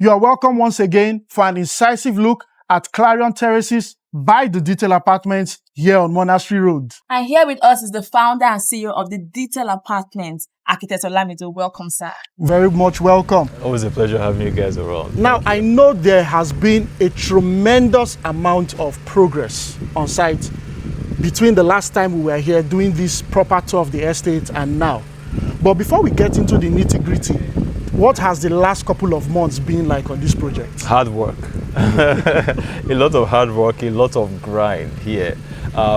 You are welcome once again for an incisive look at Clarion Terraces by the Detail Apartments here on Monastery Road. And here with us is the founder and CEO of the Detail Apartments, Architect Olamido. Welcome, sir. Very much welcome. Always a pleasure having you guys around. Now, I know there has been a tremendous amount of progress on site between the last time we were here doing this proper tour of the estate and now. But before we get into the nitty-gritty, what has the last couple of months been like on this project? Hard work. A lot of hard work, a lot of grind here.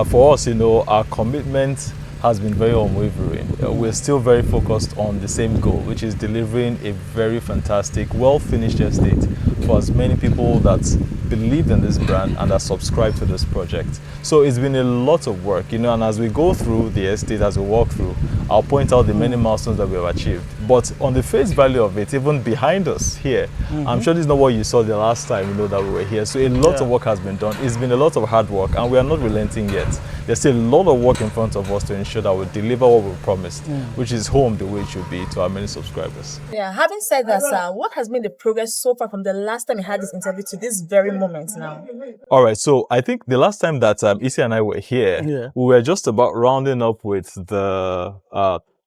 For us, our commitment has been very unwavering. We're still very focused on the same goal, which is delivering a very fantastic, well-finished estate for as many people that believe in this brand and that subscribe to this project. So it's been a lot of work, and as we go through the estate, as we walk through, I'll point out the many milestones that we have achieved. But on the face value of it, even behind us here, I'm sure this is not what you saw the last time that we were here. So a lot of work has been done. It's been a lot of hard work, and we are not relenting yet. There's still a lot of work in front of us to ensure that we deliver what we promised, which is home the way it should be to our many subscribers. Yeah, having said that, sir, what has been the progress so far from the last time you had this interview to this very moment now? All right, so I think the last time that Isi and I were here, we were just about rounding up with the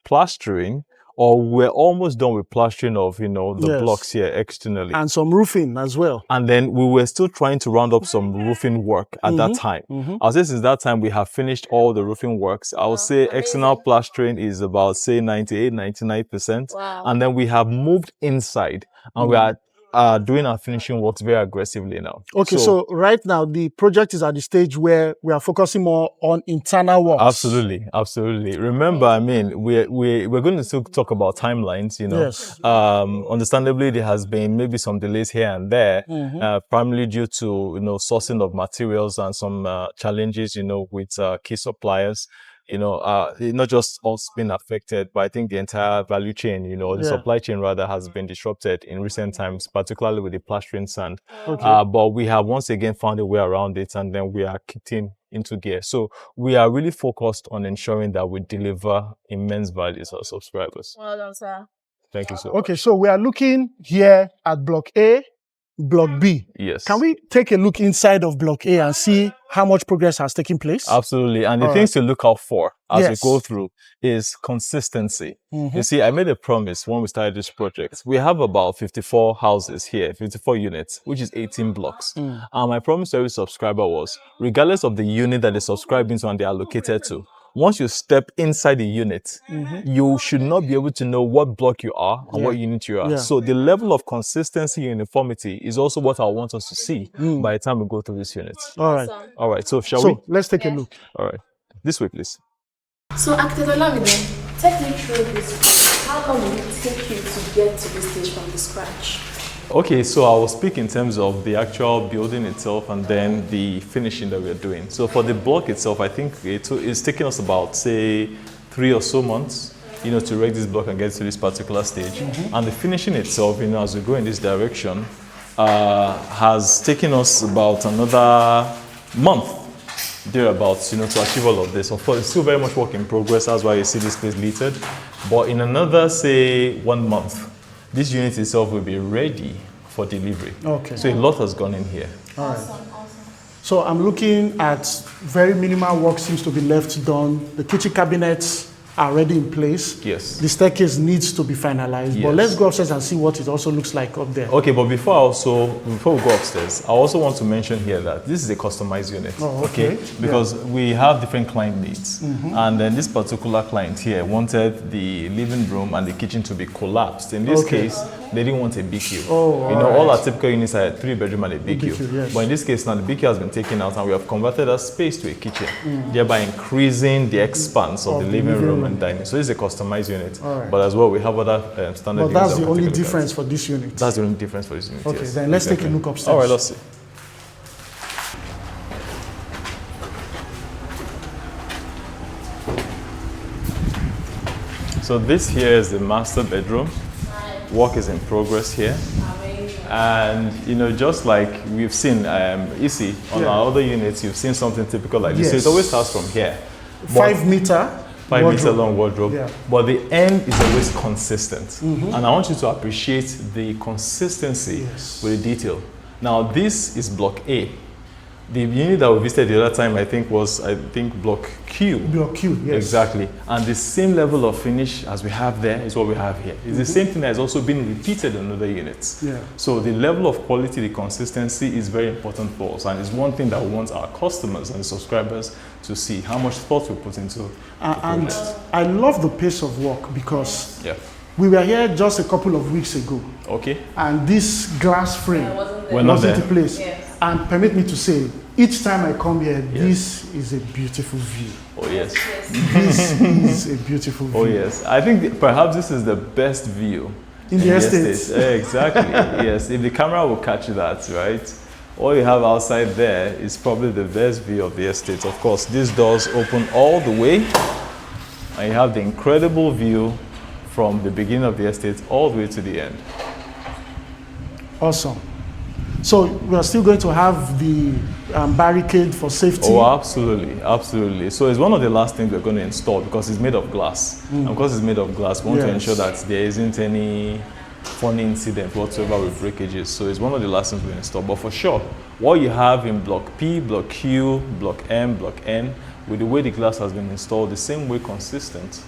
plastering, or we're almost done with plastering of, the blocks here externally. And some roofing as well. And then we were still trying to round up some roofing work at that time. I'll say since that time, we have finished all the roofing works. I would say external plastering is about, say, 98, 99%. Wow. And then we have moved inside, and we are doing our finishing works very aggressively now. Okay, so right now the project is at the stage where we are focusing more on internal works. Absolutely. Remember, we're going to still talk about timelines. Yes. Understandably, there has been maybe some delays here and there, primarily due to sourcing of materials and some challenges, with key suppliers. Not just us being affected, but I think the entire value chain, the supply chain rather, has been disrupted in recent times, particularly with the plastering sand. Okay. But we have once again found a way around it, and then we are kicking into gear. So we are really focused on ensuring that we deliver immense value to our subscribers. Well done, sir. Thank you so much. Okay, so we are looking here at Block A, Block B. Yes. Can we take a look inside of Block A and see how much progress has taken place? Absolutely. And the things to look out for as we go through is consistency. You see, I made a promise when we started this project. We have about 54 houses here, 54 units, which is 18 blocks. And my promise to every subscriber was, regardless of the unit that they subscribe into and they are allocated to, once you step inside the unit, you should not be able to know what block you are and what unit you are. So the level of consistency and uniformity is also what I want us to see by the time we go through this unit. All right. All right, so shall we? Let's take a look. All right, this way, please. So, Architect Olamido, take me through this process. How long will it take you to get to this stage from the scratch? Okay, so I will speak in terms of the actual building itself and then the finishing that we're doing. So for the block itself, I think it's taking us about, say, 3 or so months, to erect this block and get to this particular stage. And the finishing itself, as we go in this direction, has taken us about another month, thereabouts, to achieve all of this. Of course, it's still very much work in progress. That's why you see this place littered. But in another, say, 1 month, this unit itself will be ready for delivery. Okay. So a lot has gone in here. All right. Awesome. So I'm looking at very minimal work seems to be left done. The kitchen cabinets are already in place. Yes. The staircase needs to be finalized. Yes. But let's go upstairs and see what it also looks like up there. Okay, but before we go upstairs, I also want to mention here that this is a customized unit. Oh, okay. Because we have different client needs. And then this particular client here wanted the living room and the kitchen to be collapsed. In this case, they didn't want a BQ. Oh, all our typical units are a 3-bedroom and a BQ. Yes. But in this case, now the BQ has been taken out and we have converted that space to a kitchen, thereby increasing the expanse of the living room and dining. So this is a customized unit. But as well, we have other standard units. But that's the only difference for this unit? That's the only difference for this unit, Okay, yes. then let's take a look upstairs. All right, let's see. So this here is the master bedroom. Work is in progress here. And just like we've seen Isi on our other units, you've seen something typical like this. So it always starts from here. 5 meter 5-meter long wardrobe. Yeah. But the end is always consistent. And I want you to appreciate the consistency with the detail. Now, this is block A. The unit that we visited the other time, I think, was block Q. Block Q, yes. Exactly. And the same level of finish as we have there is what we have here. It's the same thing that has also been repeated in other units. Yeah. So the level of quality, the consistency is very important for us. And it's one thing that we want our customers and subscribers to see, how much thought we put into And I love the pace of work because yeah. we were here just a couple of weeks ago. Okay. And this glass frame We're not wasn't there. in place. Yes. And permit me to say, each time I come here, this is a beautiful view. Oh, yes. This is a beautiful view. Oh, yes. I think perhaps this is the best view In the estate. Exactly. Yes. If the camera will catch that, right? All you have outside there is probably the best view of the estate. Of course, these doors open all the way, and you have the incredible view from the beginning of the estate all the way to the end. Awesome. So we are still going to have the barricade for safety. Oh, absolutely, absolutely. So it's one of the last things we're going to install because it's made of glass. And because it's made of glass, we want to ensure that there isn't any funny incident whatsoever with breakages. So it's one of the last things we install. But for sure, what you have in block P, block Q, block M, block N, with the way the glass has been installed, the same way consistent.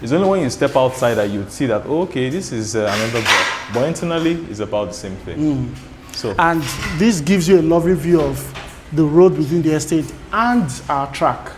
It's only when you step outside that you'd see that, okay, this is another block. But internally, it's about the same thing. So, And this gives you a lovely view of the road within the estate and our track.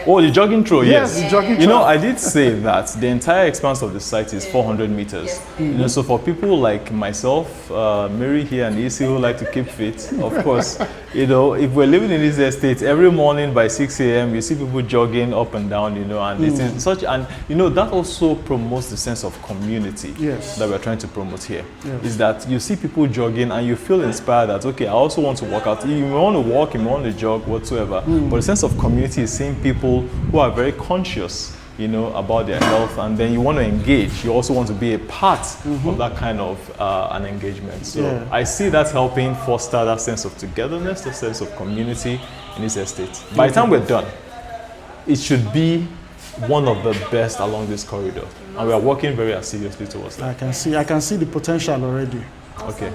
oh, the jogging trail, yes. The jogging You know, track. I did say that the entire expanse of the site is 400 meters. You know, so for people like myself, Mary here and Isi who like to keep fit, of course, you know, if we're living in this estate, every morning by 6 a.m. you see people jogging up and down, you know, and it is such, and you know, that also promotes the sense of community that we're trying to promote here. Is that you see people jogging and you feel inspired that, okay, I also want to work out. You may want to walk, you may want to jog, whatsoever, but the sense of community is seeing people who are very conscious, you know, about their health, and then you want to engage. You also want to be a part of that kind of an engagement. So I see that helping foster that sense of togetherness, the sense of community in this estate. By the time we're done, it should be one of the best along this corridor, and we are working very seriously towards that. I can see the potential already. Okay.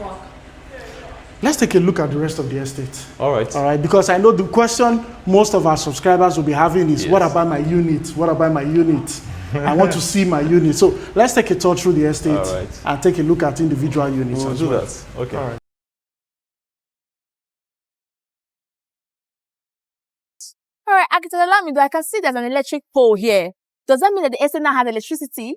Let's take a look at the rest of the estate. All right. All right, because I know the question most of our subscribers will be having is, what about my unit? What about my unit? I want to see my unit. So let's take a tour through the estate and take a look at individual units. We'll as do well. that. Okay. All right. All right, Architect Olamido, I can see there's an electric pole here. Does that mean that the estate now has electricity?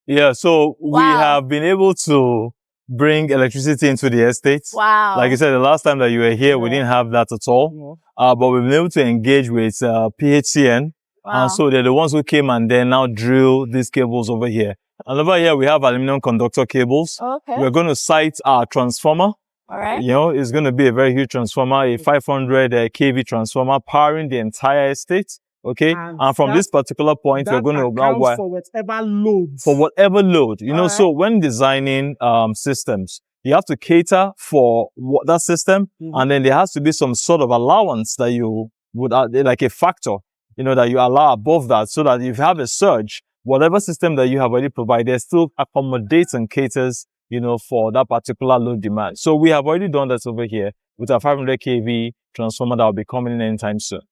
Yeah, so we have been able to bring electricity into the estate. Wow. Like you said, the last time that you were here, we didn't have that at all. But we've been able to engage with PHCN. And so they're the ones who came and then now drill these cables over here. And over here, we have aluminum conductor cables. Okay. We're going to site our transformer. All right. You know, it's going to be a very huge transformer, a 500 kV transformer powering the entire estate. Okay. And from this particular point, we're going to now wire for whatever load. for whatever load, you know. So when designing systems, you have to cater for that system, and then there has to be some sort of allowance that you would like a factor, you know, that you allow above that, so that if you have a surge, whatever system that you have already provided still accommodates and caters, you know, for that particular load demand. So we have already done that over here with our 500 kV transformer that will be coming in anytime soon.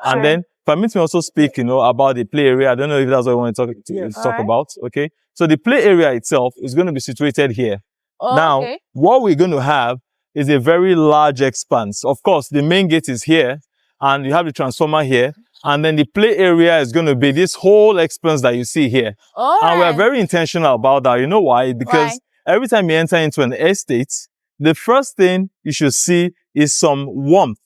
And then permit me also speak, you know, about the play area. I don't know if that's what I want to talk about. Okay. So the play area itself is going to be situated here. Now, what we're going to have is a very large expanse. Of course, the main gate is here, and you have the transformer here. And then the play area is going to be this whole expanse that you see here. And we're very intentional about that. You know why? Because every time you enter into an estate, the first thing you should see is some warmth,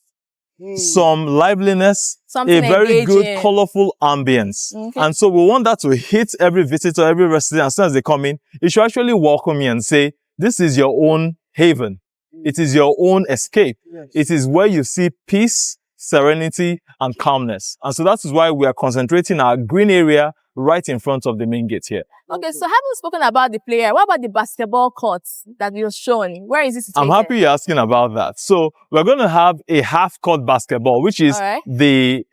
some liveliness, a very good, colorful ambience. And so we want that to hit every visitor, every resident. As soon as they come in, you should actually welcome you and say, this is your own haven. It is your own escape. It is where you see peace, serenity, and calmness. And so that is why we are concentrating our green area right in front of the main gate here. Okay, so having spoken about the player, what about the basketball courts that you're showing? Where is it situated? I'm happy you're asking about that. So we're going to have a half-court basketball, which is the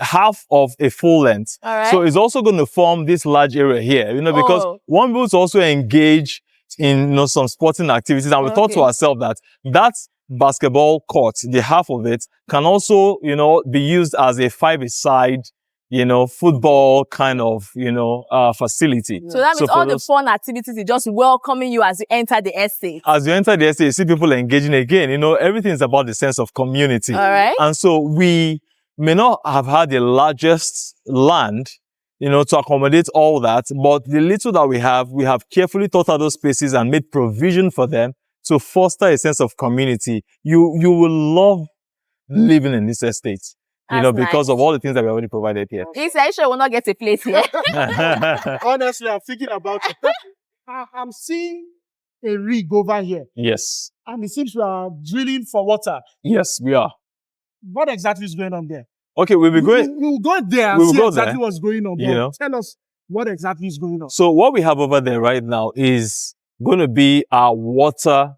half of a full length. So it's also going to form this large area here, you know, because one will also engage in, you know, some sporting activities. And we thought to ourselves that that's basketball court, the half of it, can also, you know, be used as a five-a-side, you know, football kind of, you know, facility. So that means all the fun activities is just welcoming you as you enter the estate. As you enter the estate, you see people engaging again. You know, everything is about the sense of community. All right. And so we may not have had the largest land, you know, to accommodate all that, but the little that we have carefully thought out those spaces and made provision for them to foster a sense of community. You will love living in this estate. You know, because of all the things that we already provided here. Is I sure will not get a place here? Honestly, I'm thinking about it. I'm seeing a rig over here. Yes. And it seems we are drilling for water. Yes, we are. What exactly is going on there? Okay, we'll be going. We'll go there and see exactly what's going on. You know? Tell us what exactly is going on. So what we have over there right now is going to be our water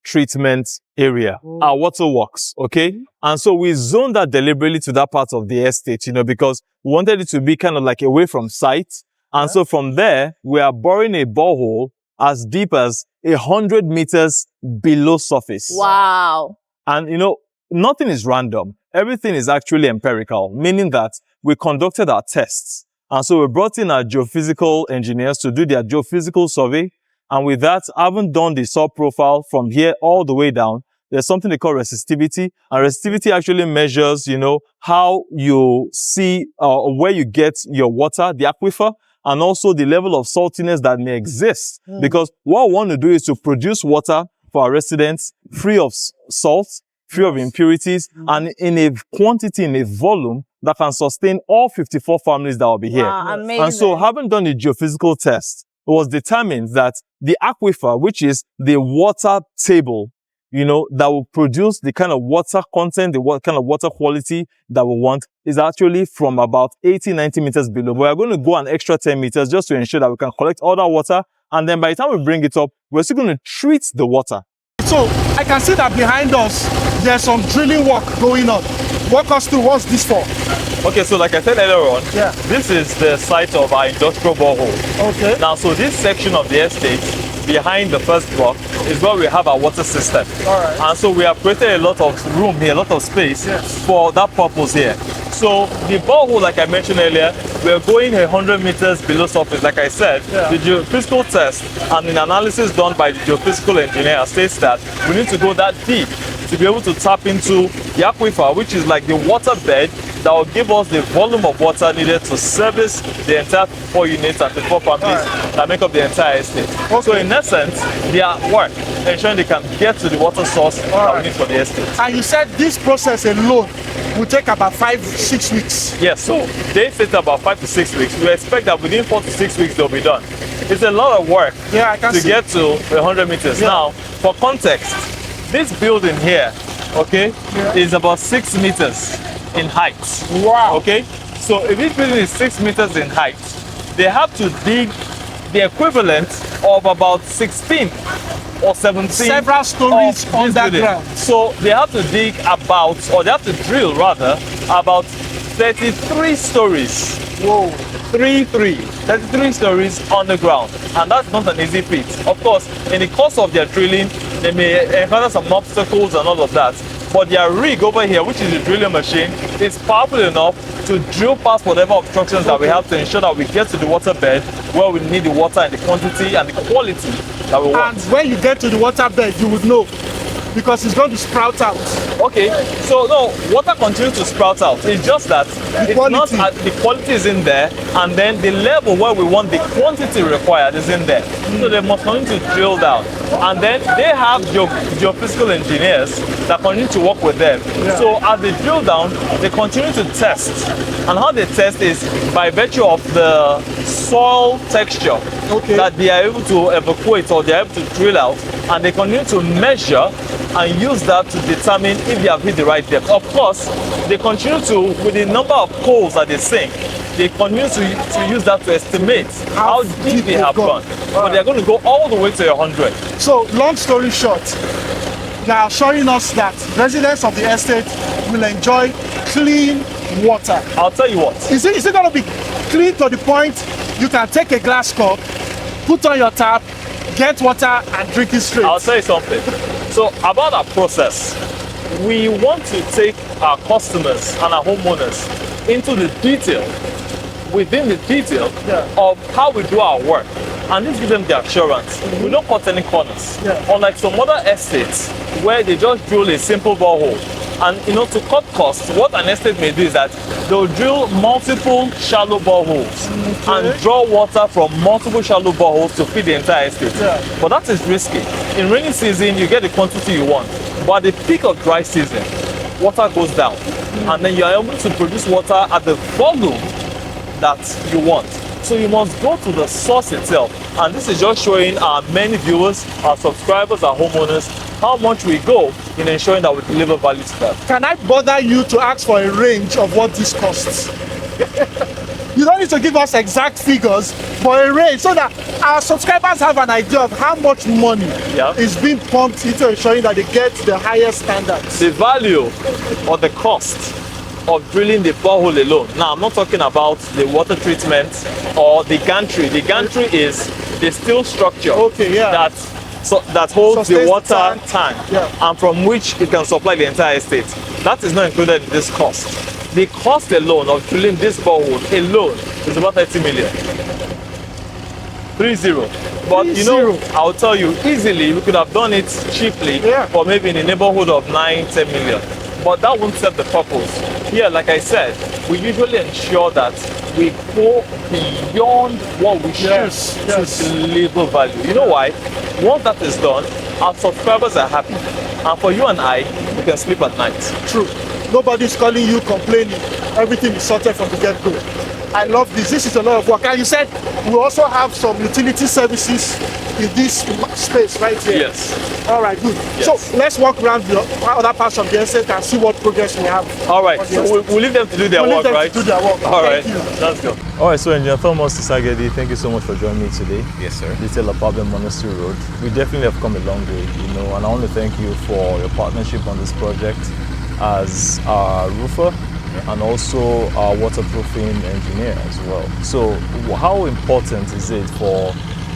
treatment area, our water works, okay? And so we zoned that deliberately to that part of the estate, you know, because we wanted it to be kind of like away from sight. And so from there, we are boring a borehole as deep as 100 meters below surface. Wow. And, you know, nothing is random. Everything is actually empirical, meaning that we conducted our tests. And so we brought in our geophysical engineers to do their geophysical survey. And with that, having done the soil profile from here all the way down, there's something they call resistivity. And resistivity actually measures, you know, how you see, where you get your water, the aquifer, and also the level of saltiness that may exist. Because what we want to do is to produce water for our residents free of salt, free of impurities, and in a quantity, in a volume that can sustain all 54 families that will be here. Wow, amazing. And so having done a geophysical test, it was determined that the aquifer, which is the water table, you know, that will produce the kind of water content, the kind of water quality that we want, is actually from about 80, 90 meters below. But we're going to go an extra 10 meters just to ensure that we can collect all that water. And then by the time we bring it up, we're still going to treat the water. So I can see that behind us, there's some drilling work going on. Walk us through, what's this for? Okay, so like I said earlier on, this is the site of our industrial borehole. Okay. Now, so this section of the estate behind the first block is where we have our water system. All right. And so we have created a lot of room here, a lot of space for that purpose here. So the borehole, like I mentioned earlier, we're going 100 meters below surface. Like I said, the geophysical test and an analysis done by the geophysical engineer states that we need to go that deep to be able to tap into the aquifer, which is like the water bed that will give us the volume of water needed to service the entire 4 units and 54 families that make up the entire estate. So in essence, they are work ensuring they can get to the water source that we need for the estate. And you said this process alone will take about 5-6 weeks. Yes, so they say about 5 to 6 weeks. We expect that within 4 to 6 weeks they'll be done. It's a lot of work to get to 100 meters. Now, for context, this building here, is about 6 meters in height. Wow. Okay, so if this building is 6 meters in height, they have to dig the equivalent of about 16 or 17 several stories underground. So they have to dig about, or they have to drill rather, about 33 stories. Whoa. 33 stories underground, and that's not an easy feat. Of course, in the course of their drilling, they may encounter some obstacles and all of that, but their rig over here, which is the drilling machine, is powerful enough to drill past whatever obstructions that we have to ensure that we get to the water bed where we need the water in the quantity and the quality that we want. And when you get to the water bed, you would know, because it's going to sprout out. Okay, so no, water continues to sprout out. It's just that the quality is in there, and then the level where we want the quantity required is in there. So they must continue to drill down. And then they have geophysical engineers that continue to work with them. So as they drill down, they continue to test. And how they test is by virtue of the soil texture that they are able to evacuate or they are able to drill out, and they continue to measure and use that to determine if they have hit the right depth. Of course, they continue to, with the number of holes that they sink, they continue to use that to estimate how deep they have gone. But they're going to go all the way to 100. So, long story short, they are showing us that residents of the estate will enjoy clean water. I'll tell you what. Is it going to be clean to the point you can take a glass cup, put on your tap, get water and drink it straight? I'll tell you something. So about our process, we want to take our customers and our homeowners into the detail, within the detail of how we do our work. And this gives them the assurance. We don't cut any corners. Unlike some other estates where they just drill a simple borehole. And to cut costs, what an estate may do is that they'll drill multiple shallow boreholes and draw water from multiple shallow boreholes to feed the entire estate. But that is risky. In rainy season, you get the quantity you want. But at the peak of dry season, water goes down. And then you are able to produce water at the volume that you want. So you must go to the source itself. And this is just showing our many viewers, our subscribers, our homeowners, how much we go in ensuring that we deliver value to them. Can I bother you to ask for a range of what this costs? You don't need to give us exact figures, but a range so that our subscribers have an idea of how much money is being pumped into ensuring that they get the highest standards. The value or the cost of drilling the borehole alone. Now, I'm not talking about the water treatment or the gantry. The gantry is the steel structure that holds the water tank and from which it can supply the entire estate. That is not included in this cost. The cost alone of drilling this borehole alone is about 30 million. 30. But I'll tell you, easily we could have done it cheaply for maybe in the neighborhood of 9-10 million. But that won't serve the purpose. Here, like I said, we usually ensure that we go beyond what we should to deliver value. You know why? Once that is done, our subscribers are happy. And for you and I, we can sleep at night. True. Nobody's calling you, complaining. Everything is sorted from the get-go. I love this. This is a lot of work. And you said we also have some utility services in this space right here. Yes. All right, good. Yes. So let's walk around the other parts of the estate and see what progress we have. All right. So we'll leave them to do their work, right? To do their work. All right. Thank you. Let's go. All right. So, Engineer Thomas Sagedi, thank you so much for joining me today. Yes, sir. Detail about the Monastery Road. We definitely have come a long way, and I want to thank you for your partnership on this project as a roofer and also a waterproofing engineer as well. So how important is it for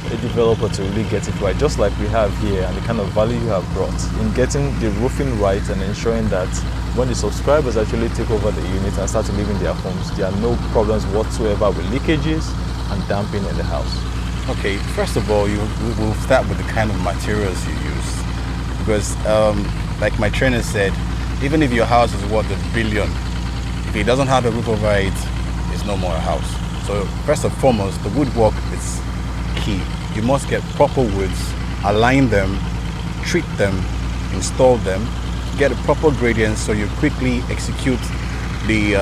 a developer to really get it right, just like we have here, and the kind of value you have brought in getting the roofing right and ensuring that when the subscribers actually take over the unit and start to live in their homes, there are no problems whatsoever with leakages and damping in the house? Okay, first of all, we'll start with the kind of materials you use, because like my trainer said, even if your house is worth $1 billion, if it doesn't have a roof over it, it's no more a house. So first and foremost, the woodwork is key. You must get proper woods, align them, treat them, install them, get a proper gradient so you quickly execute the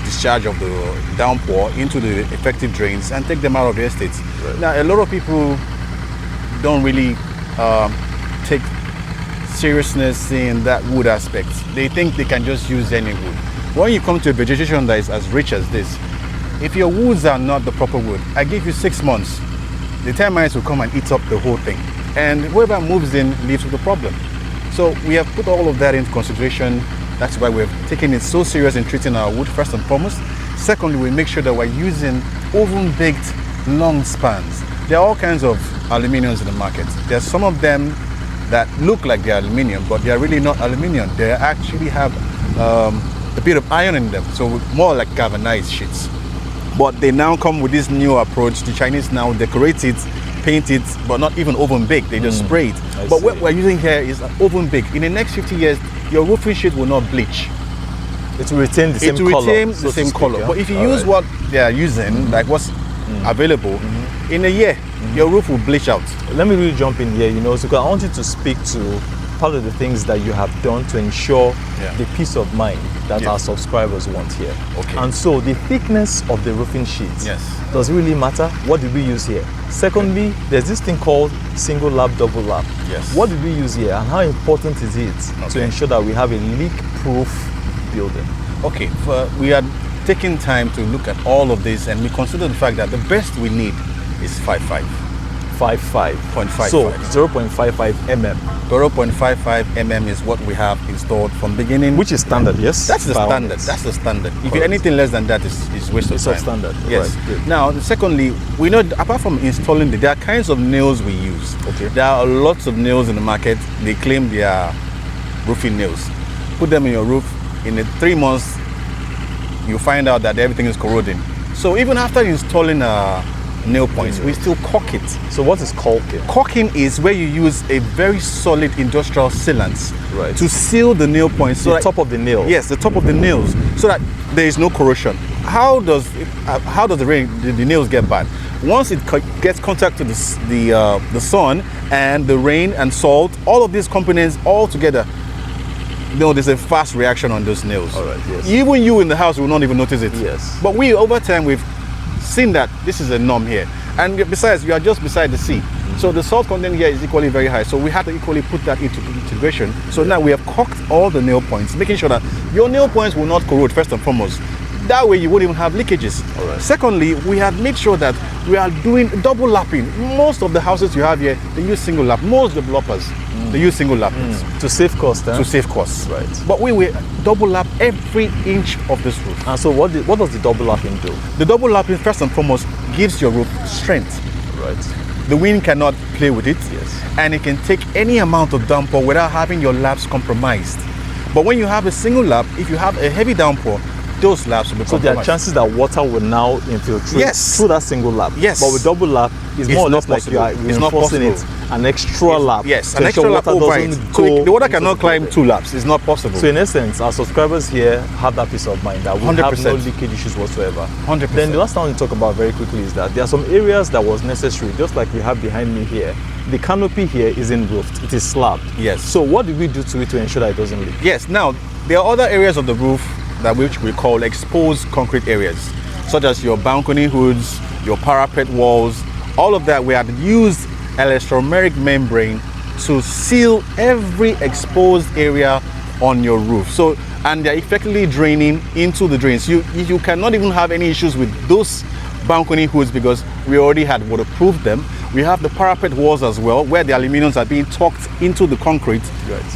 discharge of the downpour into the effective drains and take them out of the estates. Right. Now, a lot of people don't really take seriousness in that wood aspect. They think they can just use any wood. When you come to a vegetation that is as rich as this, if your woods are not the proper wood, I give you 6 months, the termites will come and eat up the whole thing. And whoever moves in lives with the problem. So we have put all of that into consideration. That's why we've taken it so serious in treating our wood, first and foremost. Secondly, we make sure that we're using oven-baked long spans. There are all kinds of aluminiums in the market. There's some of them that look like they're aluminium, but they're really not aluminium. They actually have a bit of iron in them, so more like galvanized sheets. But they now come with this new approach. The Chinese now decorate it, paint it, but not even oven baked. They just spray it. But what we're using here is oven baked. In the next 50 years, your roofing sheet will not bleach. It will retain the same color. It will retain the same color. But if you use what they are using, like what's available, in a year, your roof will bleach out. Let me really jump in here, so I want you to speak to part of the things that you have done to ensure the peace of mind that our subscribers want here. Okay. And so the thickness of the roofing sheet, does it really matter? What did we use here? Secondly, there's this thing called single lap, double lap. Yes. What did we use here, and how important is it to ensure that we have a leak-proof building? Okay, we are taken time to look at all of this, and we consider the fact that the best we need is 5.5. 0.55. 0.55. So 0.55 mm. 0.55 mm is what we have installed from beginning. Which is standard, yes? That's the By all standard. means. That's the standard. If Correct. anything less than that is waste of It's time. substandard. Yes. Right, good. Now, secondly, we know apart from installing there are kinds of nails we use. Okay. There are lots of nails in the market. They claim they are roofing nails. Put them in your roof. In 3 months, you find out that everything is corroding. So even after installing nail points, we still caulk it. So what is caulking? Caulking is where you use a very solid industrial sealant Right. to seal the nail points. So The that- top of the nail. Yes, the top of the nails, so that there is no corrosion. How does the nails get bad? Once it gets contact to the sun and the rain and salt, all of these components all together, there's a fast reaction on those nails. All right, yes. Even you in the house will not even notice it. Yes. But we, over time, we've seen that this is a norm here. And besides, you are just beside the sea. So the salt content here is equally very high. So we had to equally put that into integration. So now we have caulked all the nail points, making sure that your nail points will not corrode, first and foremost. That way you won't even have leakages. All right. Secondly, we have made sure that we are doing double lapping. Most of the houses you have here, they use single lap. Most developers, they use single lappings. To save cost, To save costs. Right. But we will double lap every inch of this roof. And so what does the double lapping do? The double lapping, first and foremost, gives your roof strength. Right. The wind cannot play with it. Yes. And it can take any amount of downpour without having your laps compromised. But when you have a single lap, if you have a heavy downpour, those laps will be So there are compromised. chances that water will now infiltrate Yes. through that single lap. Yes. But with double lap, it's It's more or not less like you are possible. It's not reinforcing it possible. an extra lap. Yes, to an ensure extra lap water over it. doesn't So go the water into cannot the climb building. 2 laps. It's not possible. So in essence, our subscribers here have that peace of mind that we have 100%. no leakage issues whatsoever. 100%. Then the last thing I want to talk about very quickly is that there are some areas that was necessary, just like we have behind me here. The canopy here isn't roofed, it is slabbed. Yes. So what did we do to it to ensure that it doesn't leak? Yes, now there are other areas of the roof which we call exposed concrete areas, such as your balcony hoods, your parapet walls. All of that we had used elastomeric membrane to seal every exposed area on your roof. So, and they're effectively draining into the drains. You cannot even have any issues with those balcony hoods because we already had waterproofed them. We have the parapet walls as well, where the aluminiums are being tucked into the concrete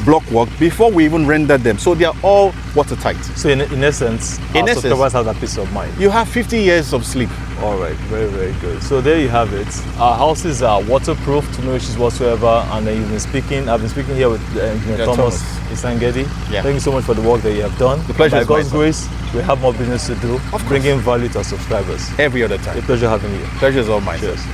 block work before we even rendered them. So they are all watertight. So in essence, our subscribers have that peace of mind. You have 50 years of sleep. All right, very, very good. So there you have it. Our houses are waterproof to no issues whatsoever. And then I've been speaking here with Engineer Thomas Isangedi. Yeah. Thank you so much for the work that you have done. The pleasure By is mine, God's sir. grace, we have more business to do, bringing value to our subscribers. Every other time. A pleasure having you. Pleasure is all mine. Cheers.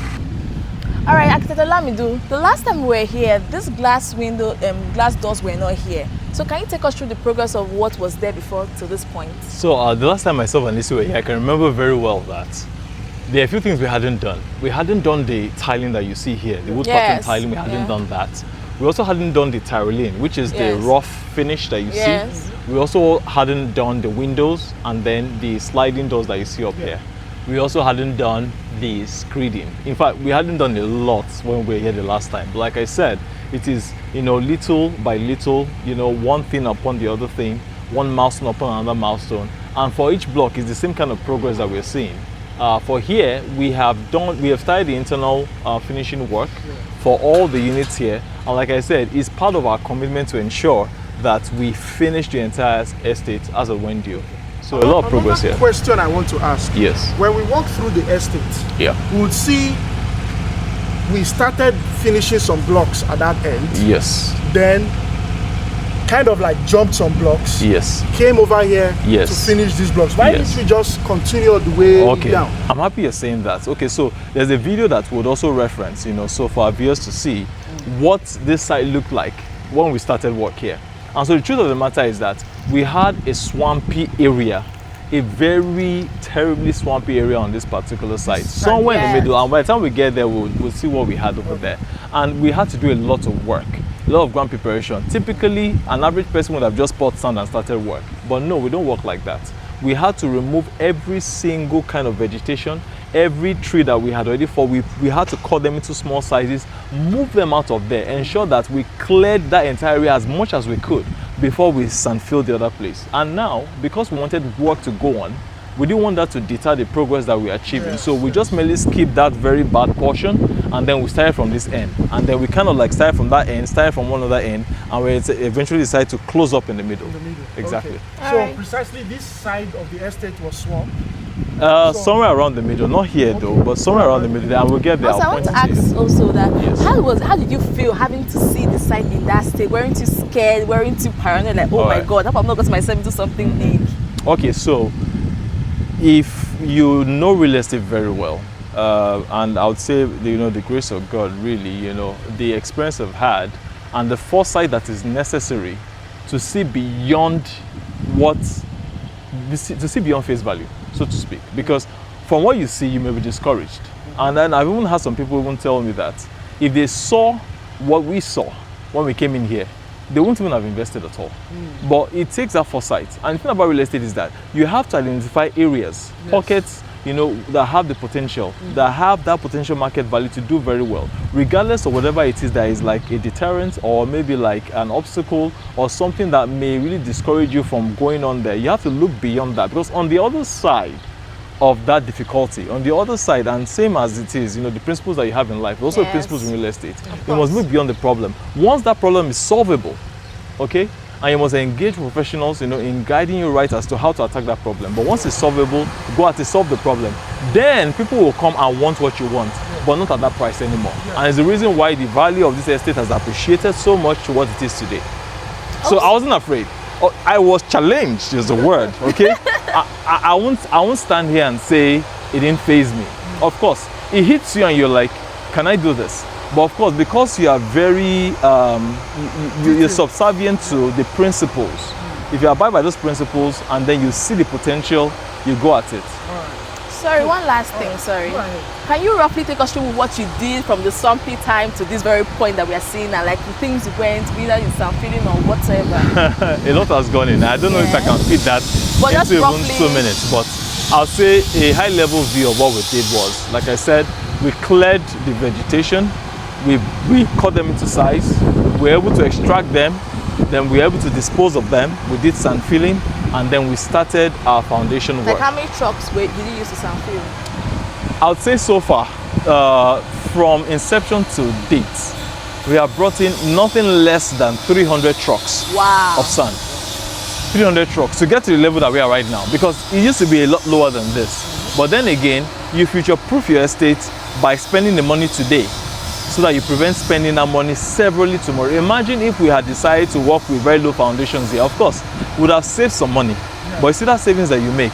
All right, Architect Olamido, the last time we were here, this glass doors were not here. So can you take us through the progress of what was there before to this point? So the last time myself and Lisa were here, I can remember very well that there are a few things we hadn't done. We hadn't done the tiling that you see here, the wood pattern tiling, we hadn't done that. We also hadn't done the Tyrolean, which is the rough finish that you see. We also hadn't done the windows and then the sliding doors that you see up here. We also hadn't done the screeding. In fact, we hadn't done a lot when we were here the last time. But like I said, it is, little by little, one thing upon the other thing, one milestone upon another milestone. And for each block, it's the same kind of progress that we're seeing. For here, we have started the internal finishing work for all the units here. And like I said, it's part of our commitment to ensure that we finish the entire estate as a when due. So a lot of progress here. Question I want to ask. Yes. When we walk through the estate, we would see we started finishing some blocks at that end. Yes. Then kind of like jumped some blocks. Yes. Came over here Yes. to finish these blocks. Why didn't we just continue the way down? I'm happy you're saying that. Okay, so there's a video that would also reference, so for our viewers to see what this site looked like when we started work here. And so the truth of the matter is that we had a swampy area, a very terribly swampy area on this particular site, somewhere in the middle. And by the time we get there, we'll see what we had over there. And we had to do a lot of work, a lot of ground preparation. Typically, an average person would have just poured sand and started work. But no, we don't work like that. We had to remove every single kind of vegetation, every tree that we had already fought. We had to cut them into small sizes, move them out of there, ensure that we cleared that entire area as much as we could before we sand filled the other place. And now, because we wanted work to go on, we didn't want that to deter the progress that we're achieving. So we just merely skipped that very bad portion, and then we started from this end. And then we kind of like started from that end, started from one other end, and we eventually decided to close up in the middle. Exactly. Okay. So precisely this side of the estate was swamp? Somewhere around the middle, not here though, but somewhere around the middle, and we'll get there. Also, I want to ask also that Yes. how did you feel having to see the site in that state? Weren't you scared? Weren't you paranoid? Like, oh my God, I hope I'm not getting myself into something big. Okay, so if you know real estate very well, and I would say the grace of God, really, the experience I've had, and the foresight that is necessary to see beyond to see beyond face value, so to speak, because from what you see, you may be discouraged. And then I've even had some people even tell me that if they saw what we saw when we came in here, they wouldn't even have invested at all. But it takes that foresight. And the thing about real estate is that you have to identify areas, pockets, that have the potential, that have that potential market value to do very well, regardless of whatever it is that is like a deterrent or maybe like an obstacle or something that may really discourage you from going on there. You have to look beyond that, because on the other side of that difficulty, on the other side, and same as it is, the principles that you have in life, but also principles in real estate, you must look beyond the problem. Once that problem is solvable, okay, and you must engage professionals, in guiding you right as to how to attack that problem. But once it's solvable, go out to solve the problem. Then people will come and want what you want, but not at that price anymore. And it's the reason why the value of this estate has appreciated so much to what it is today. So I wasn't afraid. I was challenged, is the word, okay? I won't stand here and say it didn't faze me. Of course, it hits you and you're like, can I do this? But of course, because you are very, you're subservient to the principles. If you abide by those principles and then you see the potential, you go at it. Sorry, one last thing, sorry. Can you roughly take us through what you did from the swampy time to this very point that we are seeing, and like the things you went, whether in San Feeling or whatever? A lot has gone in. I don't know if I can fit that into even 2 minutes, but I'll say a high level view of what we did was, like I said, we cleared the vegetation, we cut them into size, we were able to extract them, then we were able to dispose of them, we did sand filling, and then we started our foundation work. Like how many trucks did you use to sand fill? I would say so far, from inception to date, we have brought in nothing less than 300 trucks of sand. 300 trucks to get to the level that we are right now, because it used to be a lot lower than this. But then again, you future-proof your estate by spending the money today, so that you prevent spending that money severally tomorrow. Imagine if we had decided to work with very low foundations here. Of course, we would have saved some money, but you see that savings that you make,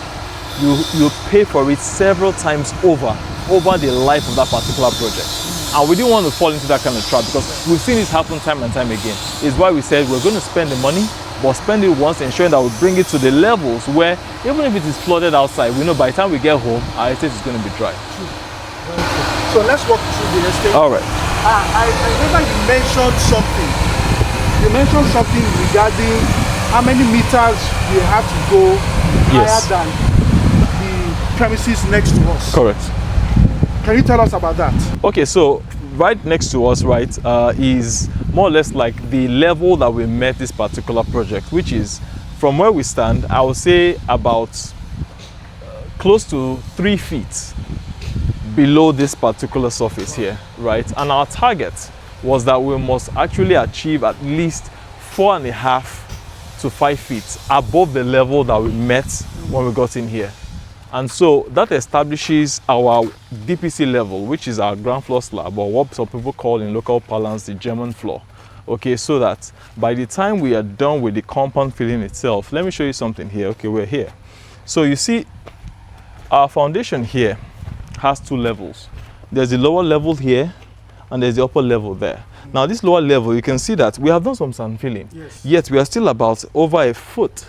you pay for it several times over the life of that particular project. And we didn't want to fall into that kind of trap, because we've seen this happen time and time again. It's why we said we're going to spend the money, but spend it once, ensuring that we bring it to the levels where even if it is flooded outside, we know by the time we get home, our estate is going to be dry. So let's walk through the estate. All right. I remember you mentioned something. You mentioned something regarding how many meters we have to go higher than the premises next to us. Correct. Can you tell us about that? Okay, so right next to us, right, is more or less like the level that we met this particular project, which is from where we stand, I would say about close to 3 feet below this particular surface here, right? And our target was that we must actually achieve at least 4.5 to 5 feet above the level that we met when we got in here. And so that establishes our DPC level, which is our ground floor slab, or what some people call in local parlance the German floor. Okay, so that by the time we are done with the compound filling itself, let me show you something here. Okay, we're here. So you see our foundation here has 2 levels. There's the lower level here and there's the upper level there. Now this lower level, you can see that we have done some sand filling, yet we are still about over a foot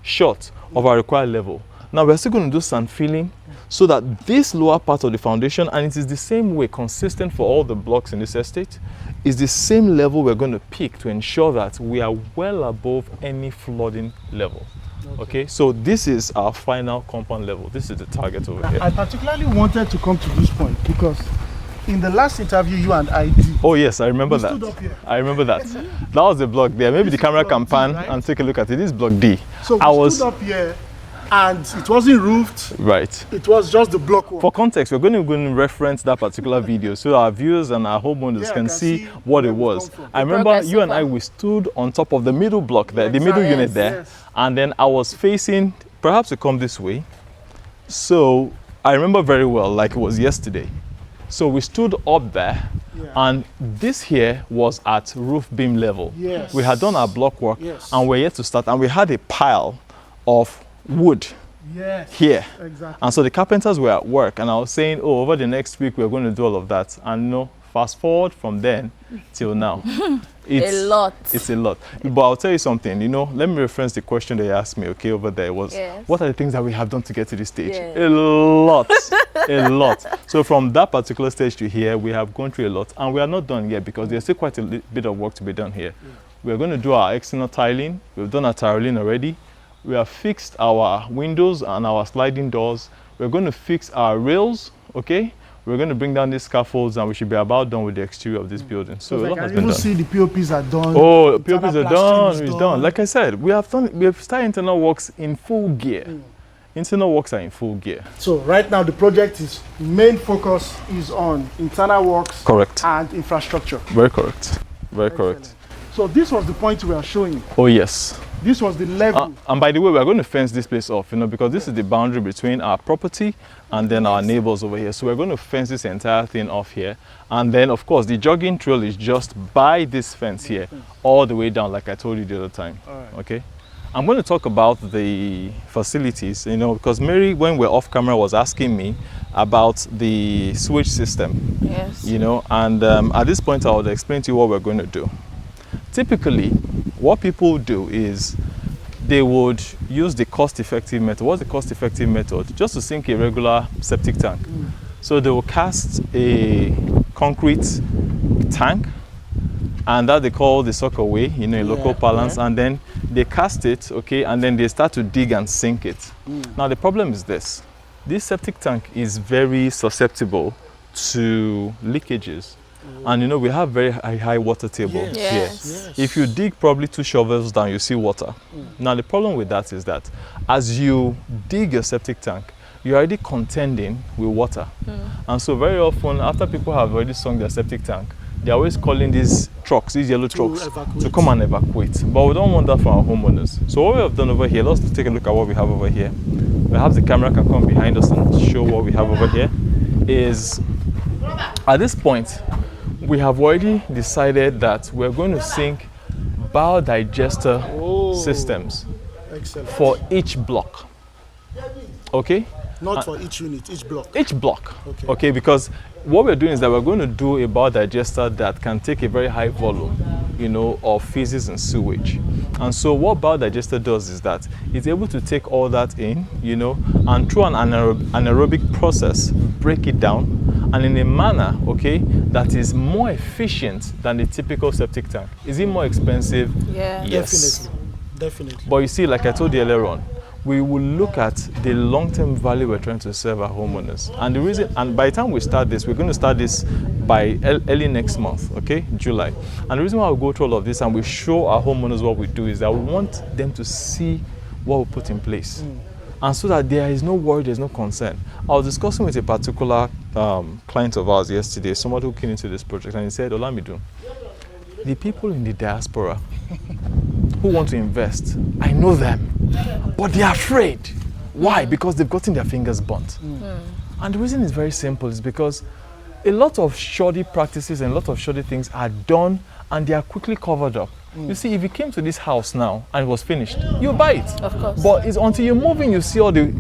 short of our required level. Now we're still going to do sand filling so that this lower part of the foundation, and it is the same way, consistent for all the blocks in this estate, is the same level we're going to pick to ensure that we are well above any flooding level. Okay, so this is our final compound level. This is the target over here. I particularly wanted to come to this point because in the last interview you and I did. Oh yes, I remember that. Stood up here. I remember that. That was the block there. Maybe the camera can pan and take a look at it. This is block D. So we stood up here and it wasn't roofed. Right. It was just the block work. For context, we're going to reference that particular video so our viewers and our homeowners can see what it was. I remember you and I, we stood on top of the middle block there, the middle unit there, and then I was facing, perhaps to come this way. So I remember very well, like it was yesterday. So we stood up there, and this here was at roof beam level. Yes. We had done our block work, and we're yet to start, and we had a pile of wood here. Exactly. And so the carpenters were at work, and I was saying, oh, over the next week we're going to do all of that. And no, fast forward from then till now. It's a lot. It's a lot. But I'll tell you something, you know, let me reference the question that you asked me, okay, over there was, what are the things that we have done to get to this stage? A lot, a lot. So from that particular stage to here, we have gone through a lot, and we are not done yet because there's still quite a bit of work to be done here. We're going to do our external tiling. We've done our tiling already. We have fixed our windows and our sliding doors. We're going to fix our rails, okay? We're going to bring down these scaffolds, and we should be about done with the exterior of this building. So a lot has been done. See the POPs are done. Oh, POPs are done. It's done. Like I said, we have started internal works in full gear. Internal works are in full gear. So right now the project main focus is on internal works. Correct. And infrastructure. Very correct. Very correct. So this was the point we are showing. Oh yes. This was the level. And by the way, we're going to fence this place off, you know, because this is the boundary between our property and then our neighbors over here. So we're going to fence this entire thing off here. And then, of course, the jogging trail is just by this fence here, all the way down, like I told you the other time. Okay? I'm going to talk about the facilities, you know, because Mary, when we're off camera, was asking me about the sewage system. Yes. You know, and at this point, I would explain to you what we're going to do. Typically, what people do is they would use the cost-effective method. What's the cost-effective method? Just to sink a regular septic tank. So they will cast a concrete tank, and that they call the sockaway, you know, in local parlance, and then they cast it, okay, and then they start to dig and sink it. Now the problem is this septic tank is very susceptible to leakages. And you know, we have very high water table here. If you dig probably 2 shovels down, you see water. Now the problem with that is that as you dig your septic tank, you're already contending with water. And so very often, after people have already sunk their septic tank, they're always calling these trucks, these yellow trucks, to come and evacuate. But we don't want that for our homeowners. So what we have done over here, let's take a look at what we have over here. Perhaps the camera can come behind us and show what we have over here. Is at this point, we have already decided that we're going to sink biodigester systems for each block. Okay? Not for each unit, each block. Each block. Okay, because what we're doing is that we're going to do a biodigester that can take a very high volume, you know, of feces and sewage. And so what biodigester does is that it's able to take all that in, you know, and through an anaerobic process, break it down, and in a manner, okay, that is more efficient than the typical septic tank. Is it more expensive? Yeah. Yes. Definitely. But you see, like I told you earlier on, we will look at the long-term value we're trying to serve our homeowners. And the reason, and by the time we start this, we're going to start this by early next month, okay, July. And the reason why we go through all of this and we show our homeowners what we do is that we want them to see what we put in place. And so that there is no worry, there's no concern. I was discussing with a particular client of ours yesterday, somebody who came into this project, and he said, Olamidu, the people in the diaspora who want to invest, I know them, but they're afraid. Why? Because they've gotten their fingers burnt. And the reason is very simple, is because a lot of shoddy practices and a lot of shoddy things are done and they are quickly covered up. You see, if you came to this house now and it was finished, you buy it. Of course. But it's until you move in, you see all the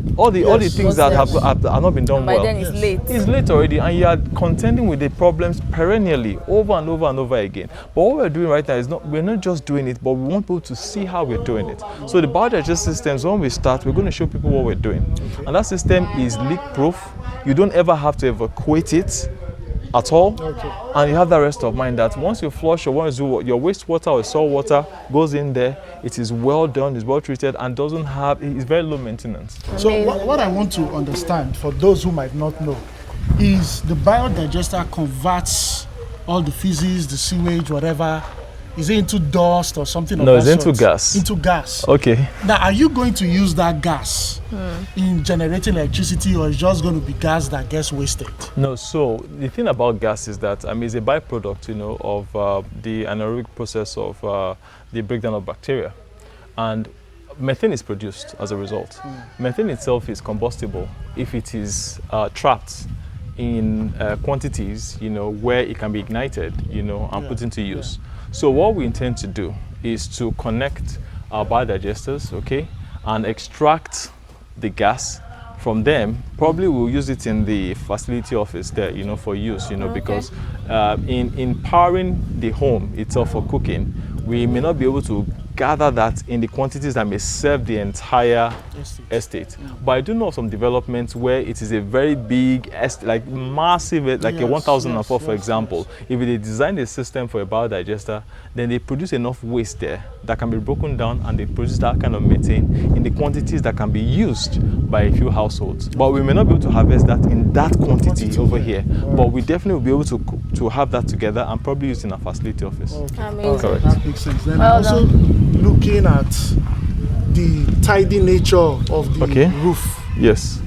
things that have not been done By well. then it's late. It's late already, and you are contending with the problems perennially, over and over and over again. But what we're doing right now is we're not just doing it, but we want people to see how we're doing it. So the biodigester systems, when we start, we're going to show people what we're doing. And that system is leak-proof. You don't ever have to evacuate it at all, and you have that rest of mind that once you flush or once your wastewater or salt water goes in there, it is well done, it's well treated, and it's very low maintenance. So what I want to understand, for those who might not know, is the biodigester converts all the feces, the sewage, whatever, Is it into dust or something? No, of that it's into sort? gas. Into gas. Okay. Now, are you going to use that gas in generating electricity, or is just going to be gas that gets wasted? No, so the thing about gas is that it's a byproduct, of the anaerobic process of the breakdown of bacteria, and methane is produced as a result. Methane itself is combustible if it is trapped in quantities, where it can be ignited, and put into use. So what we intend to do is to connect our biodigesters, okay, and extract the gas from them. Probably we'll use it in the facility office there, for use, because in powering the home itself for cooking, we may not be able to gather that in the quantities that may serve the entire estate. But I do know of some developments where it is a very big, like massive, like a 1004, for example. If they design a system for a biodigester, then they produce enough waste there that can be broken down, and they produce that kind of methane in the quantities that can be used by a few households. But we may not be able to harvest that in that quantity over here. But we definitely will be able to have that together and probably use in our facility office. Amazing. Correct. That makes sense. Then Well also looking at the tidy nature of the roof. Yes.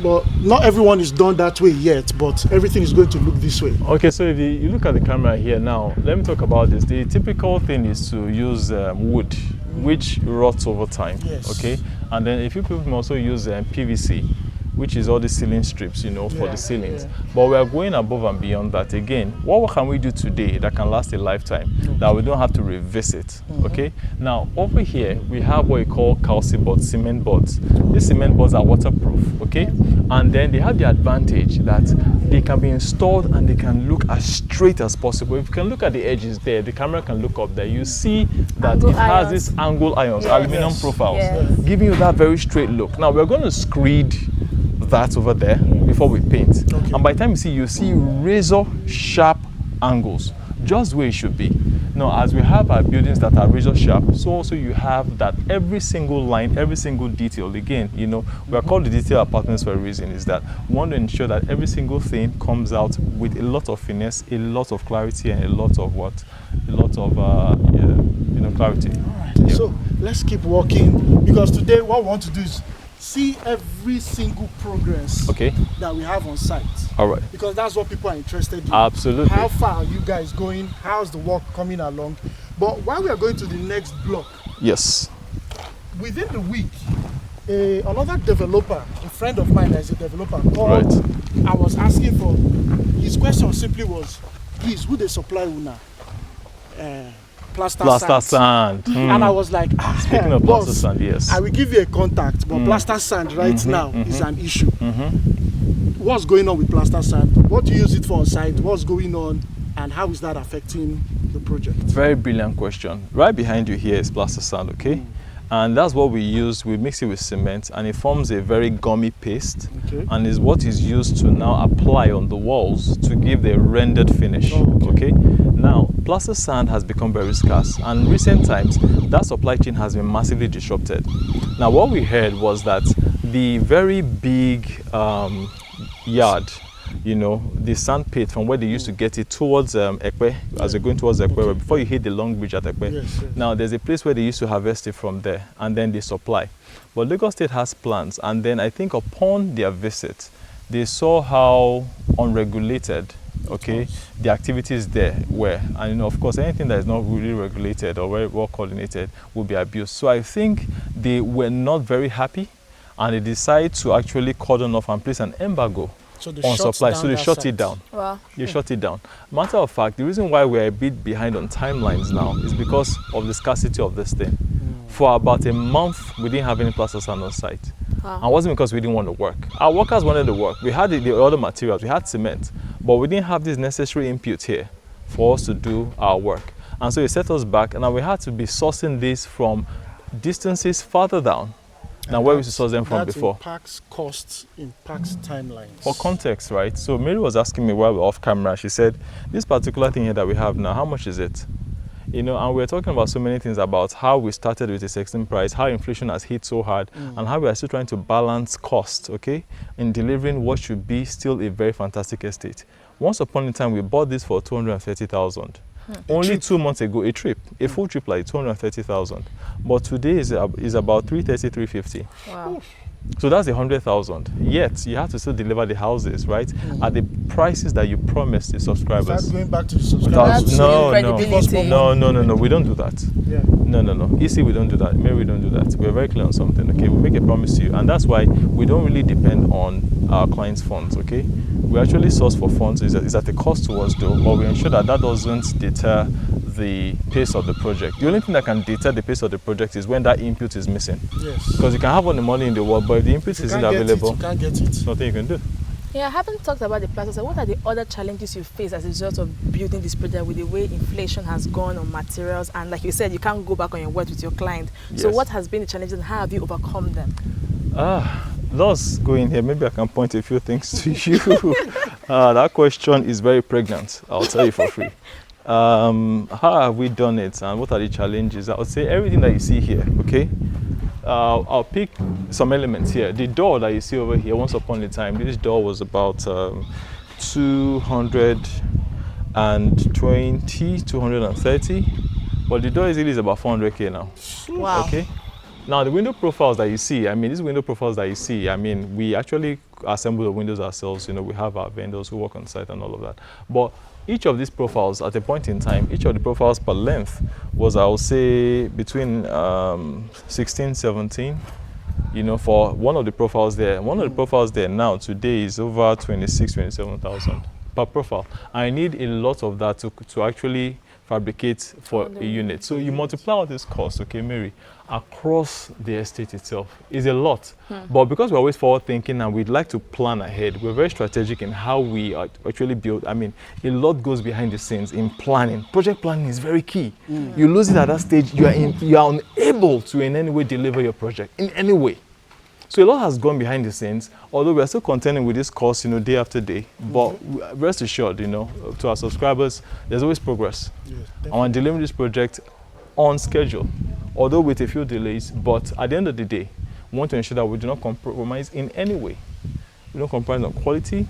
But not everyone is done that way yet, but everything is going to look this way. Okay, so if you look at the camera here now, let me talk about this. The typical thing is to use wood, which rots over time. Yes. Okay, and then if you people can also use PVC, which is all the ceiling strips, for the ceilings. But we are going above and beyond that. Again, what can we do today that can last a lifetime, that we don't have to revisit? Okay. Now over here we have what we call calcium boards, cement boards. These cement boards are waterproof. Okay, and then they have the advantage that they can be installed and they can look as straight as possible. If you can look at the edges there, the camera can look up there. You see that Angle it has irons. this angle irons, aluminum profiles, giving you that very straight look. Now we're going to screed that over there before we paint. And by the time you see razor sharp angles, just where it should be. Now, as we have our buildings that are razor sharp, so also you have that every single line, every single detail. Again, we are called the detail apartments for a reason. Is that we want to ensure that every single thing comes out with a lot of finesse, a lot of clarity, and a lot of clarity. All right. So let's keep walking, because today what we want to do is see every single progress that we have on site. All right. Because that's what people are interested in. Absolutely. How far are you guys going? How's the work coming along? But while we are going to the next block, yes, within the week, another developer, a friend of mine that is a developer, called. Right. I was asking for, his question simply was, please, who they supply Una? Plaster sand. And I was like, speaking of boss, plaster sand, yes, I will give you a contact, but plaster sand right now is an issue. What's going on with plaster sand? What do you use it for on site? What's going on, and how is that affecting the project? Very brilliant question. Right behind you here is plaster sand, okay? And that's what we use. We mix it with cement, and it forms a very gummy paste, and is what is used to now apply on the walls to give the rendered finish. Okay. Now, plaster sand has become very scarce, and in recent times that supply chain has been massively disrupted. Now, what we heard was that the very big yard, the sand pit from where they used to get it towards Epe, as you're going towards Epe, before you hit the long bridge at Epe. Now there's a place where they used to harvest it from there, and then they supply. But Lagos State has plans, and then I think upon their visit, they saw how unregulated the activities there were. And of course, anything that is not really regulated or very well coordinated will be abused. So I think they were not very happy, and they decided to actually cordon off and place an embargo on supply. So they shut it down. Wow. They shut it down. Matter of fact, the reason why we're a bit behind on timelines now is because of the scarcity of this thing. For about a month, we didn't have any plaster sand on site. And it wasn't because we didn't want to work. Our workers wanted to work. We had the other materials, we had cement, but we didn't have this necessary input here for us to do our work. And so it set us back, and now we had to be sourcing this from distances farther down than where we used to source them from before. That impacts costs, impacts timelines. For context, right? So Mary was asking me while we were off camera, she said, this particular thing here that we have now, how much is it? And we're talking about so many things about how we started with a 16 price, how inflation has hit so hard, and how we are still trying to balance cost, in delivering what should be still a very fantastic estate. Once upon a time, we bought this for 230,000. Only 2 months ago, a full trip like 230,000. But today is about 330, 350. Wow. So that's 100,000. Yet you have to still deliver the houses, right? At the prices that you promised the subscribers. That's going back to the subscribers. That's No. credibility. We don't do that. Yeah. No. Easy, we don't do that. Mary, we don't do that. We're very clear on something, okay? We make a promise to you. And that's why we don't really depend on our clients' funds, okay? We actually source for funds. Is at a cost to us, though, but we ensure that doesn't deter the pace of the project. The only thing that can deter the pace of the project is when that input is missing. Yes. Because you can have all the money in the world, but if the input isn't available, you can't get it. there's nothing you can do. Yeah, I haven't talked about the prices. So what are the other challenges you face as a result of building this project with the way inflation has gone on materials? And like you said, you can't go back on your word with your client. So Yes. what has been the challenges and how have you overcome them? Let's go in here. Maybe I can point a few things to you. That question is very pregnant. I'll tell you for free. How have we done it and what are the challenges? I would say everything that you see here, okay? I'll pick some elements here. The door that you see over here, once upon a time, this door was about 230, but the door easily is about 400k now. Wow. Okay. Now the window profiles that you see, these window profiles that you see, we actually assemble the windows ourselves. We have our vendors who work on site and all of that. But each of these profiles, at a point in time, each of the profiles per length was, I would say, between 16, 17. For one of the profiles there. One of the profiles there now today is over 26, 27,000 per profile. I need a lot of that to actually fabricate for a unit. So you multiply all this cost, okay, Mary, across the estate itself. Is a lot. But because we're always forward thinking and we'd like to plan ahead, we're very strategic in how we actually build. A lot goes behind the scenes in planning. Project planning is very key. You lose it at that stage, you are unable to in any way deliver your project, in any way. So a lot has gone behind the scenes, although we are still contending with this course, day after day. But rest assured, to our subscribers, there's always progress. Yes, I want to deliver this project on schedule, although with a few delays. But at the end of the day, we want to ensure that we do not compromise in any way. We don't compromise on quality.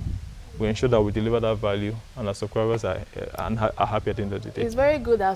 We ensure that we deliver that value, and our subscribers are happy at the end of the day. It's very good that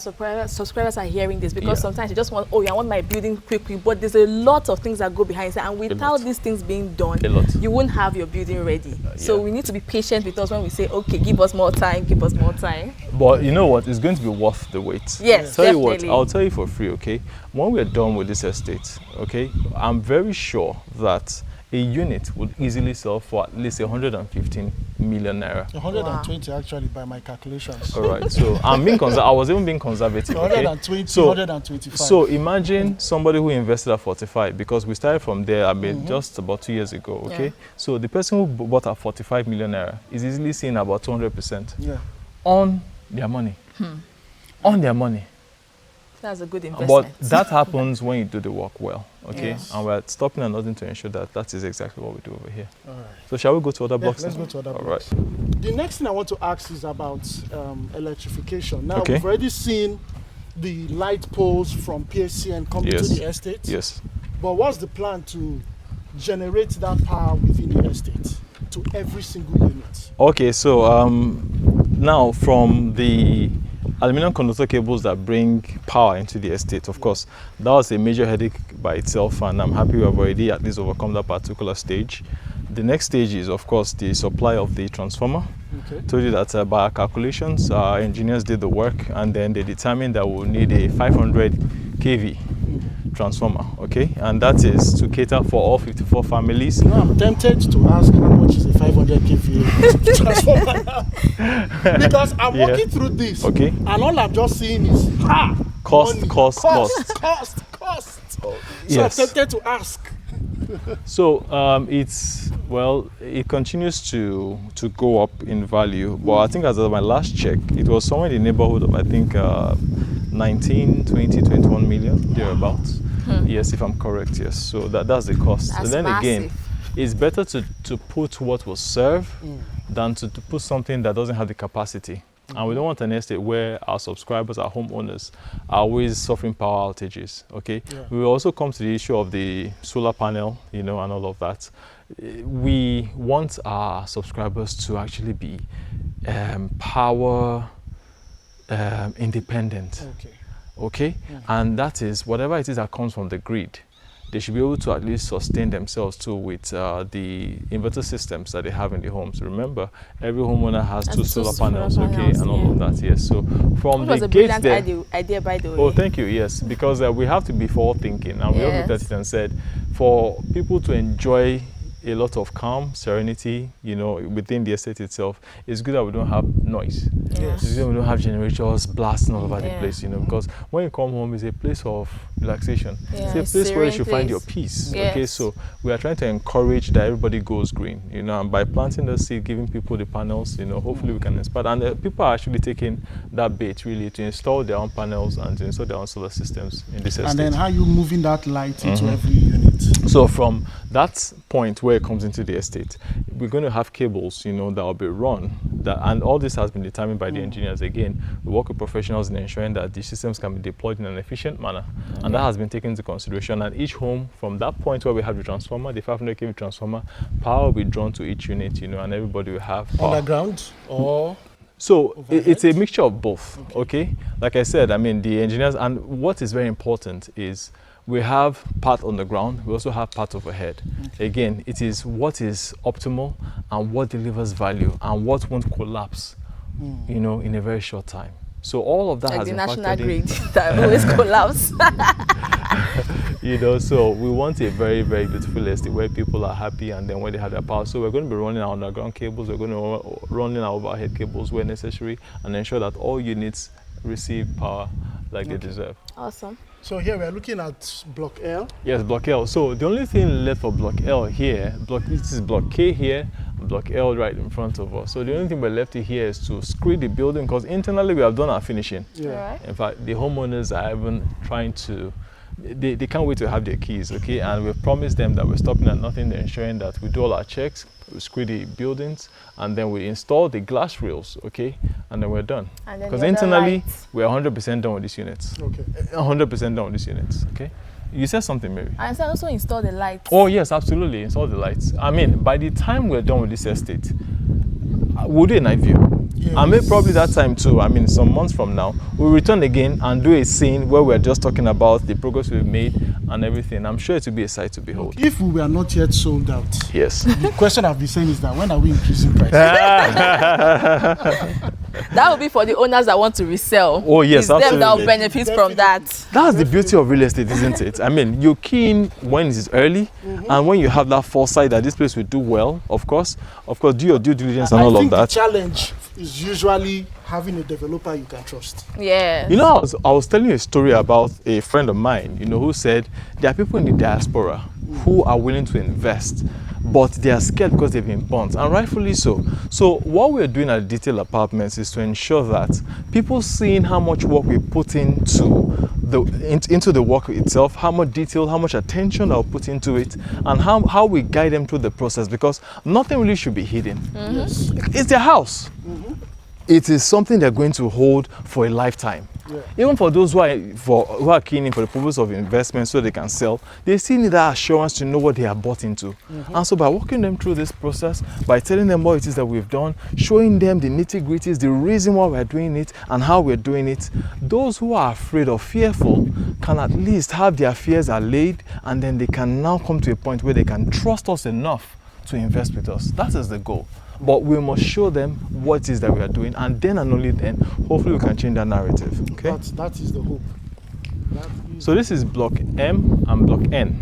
subscribers are hearing this because sometimes you just want, I want my building quickly, but there's a lot of things that go behind it, and without these things being done, you won't have your building ready. So we need to be patient with us when we say, okay, give us more time, give us more time. But you know what? It's going to be worth the wait. Yes, Tell definitely. you what, I'll tell you for free, okay? When we're done with this estate, okay, I'm very sure that a unit would easily sell for at least 115 million naira. 120 actually by my calculations. All right, so I was even being conservative. Okay? 120, so, 125. So imagine somebody who invested at 45, because we started from there just about 2 years ago, okay? So the person who bought at 45 million naira is easily seeing about 200% on their money. On their money. That's a good investment. But that happens when you do the work well, okay? Yes. And we're stopping at nothing to ensure that is exactly what we do over here. All right. So shall we go to other blocks? Let's now? go to other All blocks. right. The next thing I want to ask is about electrification. Now, Okay. we've already seen the light poles from PSCN coming to the estate. Yes. But what's the plan to generate that power within the estate to every single unit? Okay, so now from the aluminum conductor cables that bring power into the estate, of course, that was a major headache by itself, and I'm happy we have already at least overcome that particular stage. The next stage is, of course, the supply of the transformer. Okay. Told you that by our calculations, our engineers did the work, and then they determined that we'll need a 500 kV transformer, okay? And that is to cater for all 54 families. Now, I'm tempted to ask how much is a 500 kVA transformer now. Because I'm walking through this, okay, and all I'm just seeing is cost. So Yes. I'm tempted to ask. So it continues to go up in value, but I think as of my last check, it was somewhere in the neighborhood of 19, 20, 21 million thereabouts. Yes, if I'm correct. Yes. So that's the cost. That's and then massive. again, it's better to put what will serve than to put something that doesn't have the capacity. And we don't want an estate where our subscribers, our homeowners, are always suffering power outages, okay? Yeah. We will also come to the issue of the solar panel, and all of that. We want our subscribers to actually be power independent. Okay? Mm. And that is whatever it is that comes from the grid. They should be able to at least sustain themselves too with the inverter systems that they have in the homes. Remember, every homeowner has two solar panels, okay, and all of that. Yes. So from the gates there. Idea, by the way. Oh, thank you. Yes, because we have to be forward thinking, and we all looked at it and said, for people to enjoy a lot of calm, serenity, you know, within the estate itself, it's good that we don't have noise. Yes. It's good that we don't have generators blasting all over the place, you know, because when you come home, it's a place of relaxation. It's a place where you should find your peace. Okay, so we are trying to encourage that everybody goes green, you know, and by planting the seed, giving people the panels, you know, hopefully we can inspire. And people are actually taking that bait really to install their own panels and to install their own solar systems in this estate. And then how are you moving that light into every unit? So from that point where it comes into the estate, we're going to have cables, you know, that will be run. And all this has been determined by the engineers. Again, we work with professionals in ensuring that the systems can be deployed in an efficient manner. And that has been taken into consideration. And each home, from that point where we have the transformer, the 500 kV transformer, power will be drawn to each unit, you know, and everybody will have power. Underground or? So it's a mixture of both, okay? Like I said, I mean, the engineers, and what is very important is we have part on the ground, we also have part overhead. Again, it is what is optimal and what delivers value and what won't collapse, you know, in a very short time. So all of that has been factored in. Like the national grid that always collapse. You know, so we want a very, very beautiful estate where people are happy and then when they have their power. So we're going to be running our underground cables, we're going to run our overhead cables where necessary and ensure that all units receive power like they deserve. Awesome. So here we are looking at Block L. Yes, Block L. So the only thing left for Block L here, this is Block K here, Block L right in front of us. So the only thing we're left here is to screed the building because internally we have done our finishing. Yeah. In fact, the homeowners are even trying to, they can't wait to have their keys, okay? And we've promised them that we're stopping at nothing, they're ensuring that we do all our checks, we screed the buildings, and then we install the glass rails, okay? And then we're done. Because internally, we're 100% done with these units. Okay. 100% done with these units, okay? You said something, Mary. And so also install the lights. Oh, yes, absolutely, install the lights. I mean, by the time we're done with this estate, we'll do a night view. Yes. And maybe probably that time too, I mean, some months from now, we'll return again and do a scene where we're just talking about the progress we've made and everything. I'm sure it will be a sight to behold. If we were not yet sold out, yes. The question I've been saying is that when are we increasing prices? That will be for the owners that want to resell. Oh, yes, it's absolutely. them that will benefit from that. That's the beauty of real estate, isn't it? I mean, you key in when it's early and when you have that foresight that this place will do well, of course, do your due diligence and all of that. The challenge is usually having a developer you can trust. Yeah. You know, I was telling you a story about a friend of mine, you know, who said there are people in the diaspora who are willing to invest, but they are scared because they've been burnt, and rightfully so. So what we're doing at Detail Apartments is to ensure that people seeing how much work we put into the work itself, how much detail, how much attention I'll put into it, and how we guide them through the process, because nothing really should be hidden. Yes. It's their house. It is something they're going to hold for a lifetime. Yeah. Even for those who are keen in for the purpose of investment so they can sell, they still need that assurance to know what they are bought into. And so by walking them through this process, by telling them what it is that we've done, showing them the nitty-gritties, the reason why we're doing it and how we're doing it, those who are afraid or fearful can at least have their fears allayed, and then they can now come to a point where they can trust us enough to invest with us. That is the goal. But we must show them what it is that we are doing, and then and only then, hopefully we can change that narrative. Okay? That is the hope. So this is Block M and Block N.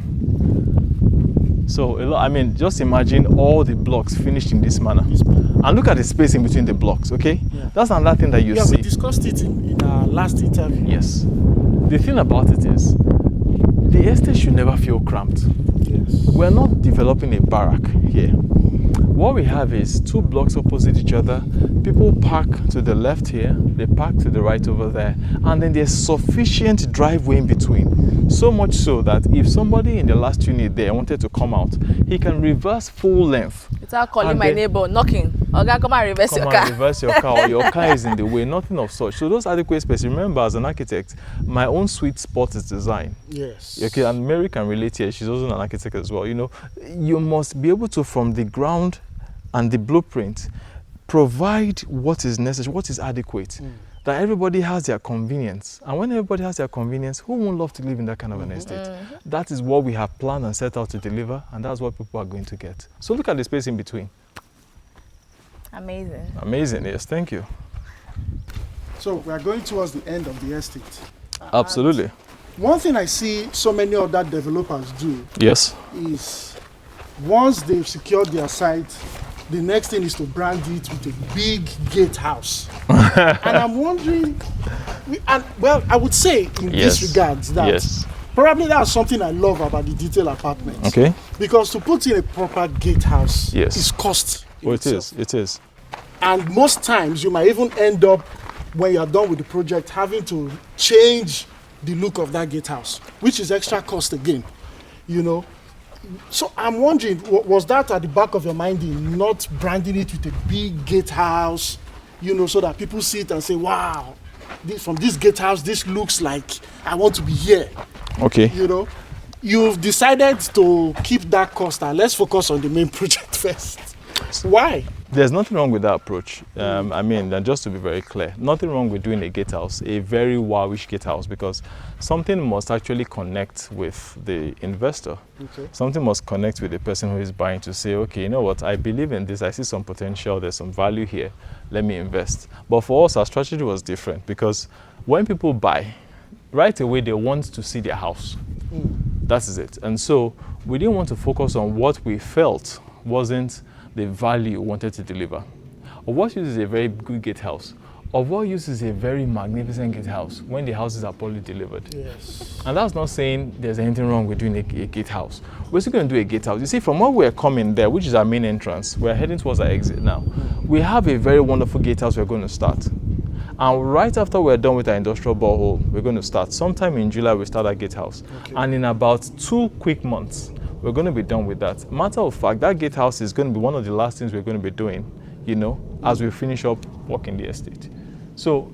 So, I mean, just imagine all the blocks finished in this manner. And look at the space in between the blocks, okay? Yeah. That's another thing that you see. Yeah, we discussed it in our last interview. Yes. The thing about it is, the estate should never feel cramped. Yes. We're not developing a barrack here. What we have is two blocks opposite each other. People park to the left here, they park to the right over there, and then there's sufficient driveway in between. So much so that if somebody in the last unit there wanted to come out, he can reverse full length. Without calling my neighbor, knocking. Okay, come and reverse your car. Come and reverse your car, or your car is in the way, nothing of such. So those adequate space, remember, as an architect, my own sweet spot is design. Yes. Okay, and Mary can relate here, she's also an architect as well. You know, you must be able to, from the ground and the blueprint, provide what is necessary, what is adequate. that everybody has their convenience. And when everybody has their convenience, who won't love to live in that kind of an estate? That is what we have planned and set out to deliver, and that's what people are going to get. So look at the space in between. Amazing. Amazing, yes, thank you. So we are going towards the end of the estate. Absolutely. One thing I see so many other developers do Yes. is once they've secured their site, the next thing is to brand it with a big gatehouse. And I'm wondering, I would say in this regards that probably that's something I love about the detail apartments. Okay. Because to put in a proper gatehouse is cost. Well, it is. And most times you might even end up, when you're done with the project, having to change the look of that gatehouse, which is extra cost again, you know. So I'm wondering, was that at the back of your mind in not branding it with a big gatehouse, you know, so that people see it and say, wow, from this gatehouse, this looks like I want to be here. Okay. You know, you've decided to keep that cost and let's focus on the main project first. Why? There's nothing wrong with that approach. I mean, and just to be very clear, nothing wrong with doing a gatehouse, a very wowish gatehouse, because something must actually connect with the investor. Okay. Something must connect with the person who is buying to say, okay, you know what, I believe in this, I see some potential, there's some value here, let me invest. But for us, our strategy was different, because when people buy, right away they want to see their house. That is it. And so we didn't want to focus on what we felt wasn't the value we wanted to deliver. Or what uses a very good gatehouse? Or what uses a very magnificent gatehouse when the houses are poorly delivered? Yes. And that's not saying there's anything wrong with doing a gatehouse. We're still going to do a gatehouse. You see, from where we're coming there, which is our main entrance, we're heading towards our exit now. We have a very wonderful gatehouse we're going to start. And right after we're done with our industrial borehole, we're going to start. Sometime in July, we start our gatehouse. Okay. And in about 2 quick months, we're going to be done with that. Matter of fact, that gatehouse is going to be one of the last things we're going to be doing, you know, as we finish up working the estate. So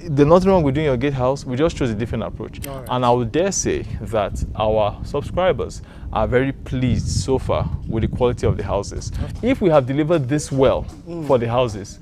there's nothing wrong with doing your gatehouse. We just chose a different approach. Right. And I would dare say that our subscribers are very pleased so far with the quality of the houses. If we have delivered this well for the houses,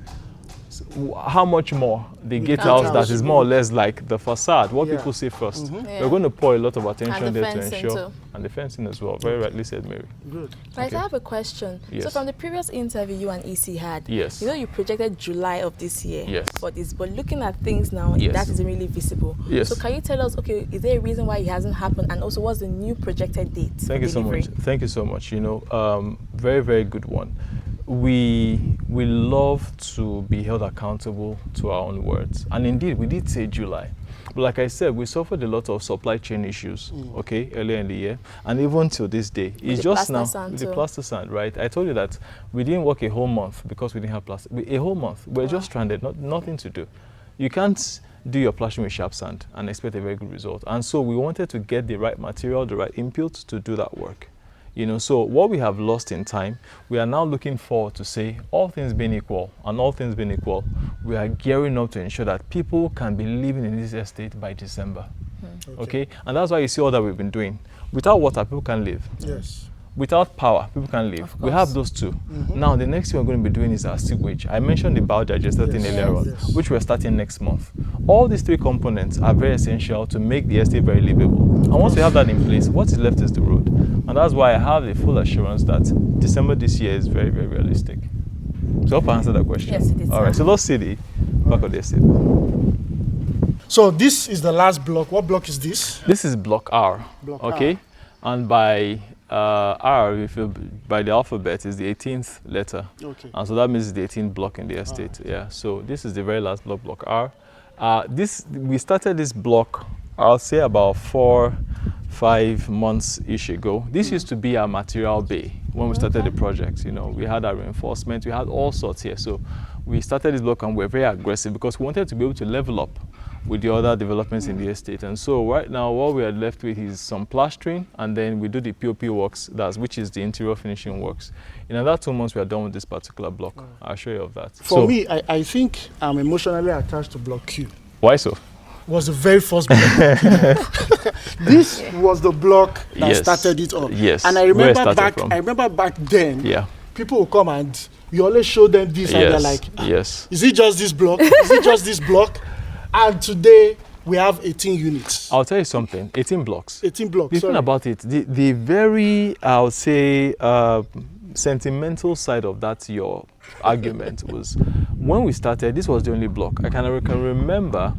how much more the gatehouse that is more or less like the facade, what people see first. We're going to pour a lot of attention there to ensure, and the fencing as well. Very rightly said, Mary. Good. Right, I have a question. Yes. So from the previous interview you and EC had, you know, you projected July of this year for this, but looking at things now, that isn't really visible. So can you tell us, okay, is there a reason why it hasn't happened, and also what's the new projected date? Thank you so much. Thank you so much. You know, very, very good one. We love to be held accountable to our own words. And indeed, we did say July. But like I said, we suffered a lot of supply chain issues, earlier in the year. And even till this day, it's just now with the plaster sand, right? I told you that we didn't work a whole month because we didn't have plaster. A whole month. We're just stranded, nothing to do. You can't do your plastering with sharp sand and expect a very good result. And so we wanted to get the right material, the right input to do that work. You know, so what we have lost in time, we are now looking forward to say, all things being equal, and all things being equal, we are gearing up to ensure that people can be living in this estate by December. Okay? And that's why you see all that we've been doing. Without water, people can live. Yes. Without power, people can live. We have those two. Now, the next thing we're going to be doing is our sewage. I mentioned the biodigester thing earlier on, which we're starting next month. All these three components are very essential to make the estate very livable. And once we have that in place, what is left is the road. And that's why I have the full assurance that December this year is very, very realistic. So I hope I answered that question. Yes, it is. All right, so let's see the back of the estate. So this is the last block. What block is this? This is block R. Block R. And by R, if you, by the alphabet, is the 18th letter. Okay. And so that means it's the 18th block in the estate. Yeah. So this is the very last block, block R. We started this block, I'll say about 4-5 months-ish ago. This used to be our material bay when we started the project. You know, we had our reinforcement, we had all sorts here. So we started this block and we're very aggressive because we wanted to be able to level up with the other developments in the estate. And so right now what we are left with is some plastering, and then we do the POP works, which is the interior finishing works. In another 2 months we are done with this particular block. I'll show you of that. For me, I think I'm emotionally attached to block Q. Why so? Was the very first block. This was the block that started it all. Yes. And I remember back then, people would come and you always show them this and they're like, is it just this block? Is it just this block? And today we have 18 units. I'll tell you something, 18 blocks. 18 blocks, The thing about it, the very, I would say, sentimental side of that, your argument was, when we started, this was the only block. I can remember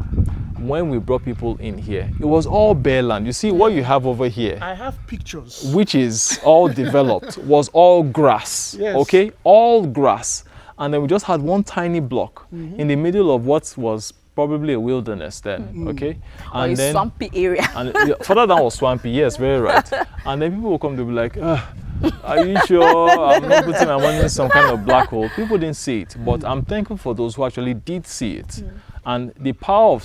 when we brought people in here, it was all bare land. You see what you have over here, I have pictures. which is all developed, was all grass, Yes. okay? All grass. And then we just had one tiny block in the middle of what was probably a wilderness then, okay? Or And a then, swampy area. and further down was swampy, yes, very right. And then people will come to be like, are you sure I'm not putting my money in some kind of black hole? People didn't see it, but I'm thankful for those who actually did see it. And the power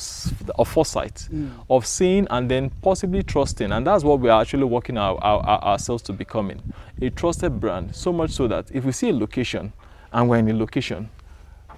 of foresight, of seeing and then possibly trusting. And that's what we are actually working ourselves to becoming. A trusted brand, so much so that if we see a location and we're in a location,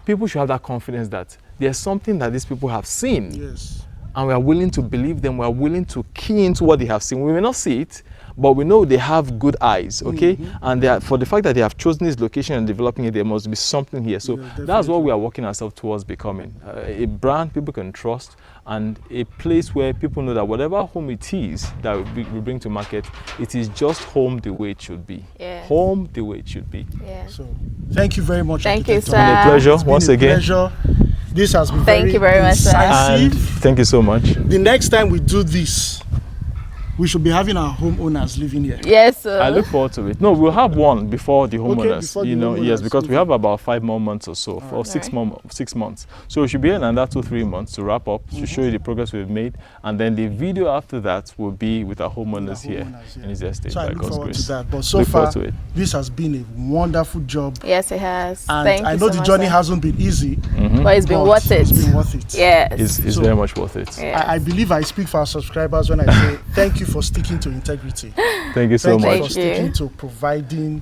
people should have that confidence that there's something that these people have seen. Yes. And we are willing to believe them, we are willing to key into what they have seen. We may not see it, but we know they have good eyes, okay? And they are, for the fact that they have chosen this location and developing it, there must be something here. So that's what we are working ourselves towards becoming. A brand people can trust, and a place where people know that whatever home it is that we bring to market, it is just home the way it should be. Yeah. Home the way it should be. Yeah. So thank you very much. Thank you, Architect sir. Tom. And a pleasure, It's been once a again. Pleasure. This has been Thank you very much, sir. And incisive. thank you so much. The next time we do this, we should be having our homeowners living here. Yes, I look forward to it. No, we'll have one before the homeowners. before the Yes, homeowners. because we have about 5 more months or so, or Alright. 6 months. So we should be in another 2-3 months to wrap up, to show you the progress we've made, and then the video after that will be with our homeowners here in his estate. So I by look God's forward grace. to that. But so Look far, forward to it. this has been a wonderful job. Yes, it has. And Thank I you know so the much, journey sir. hasn't been easy. But it's been but worth it. It's been worth it. Yes. It's So- very much worth it. Yes. I believe I speak for our subscribers when I say thank you for sticking to integrity. Thank you so Thank you much. for Thank sticking you. to providing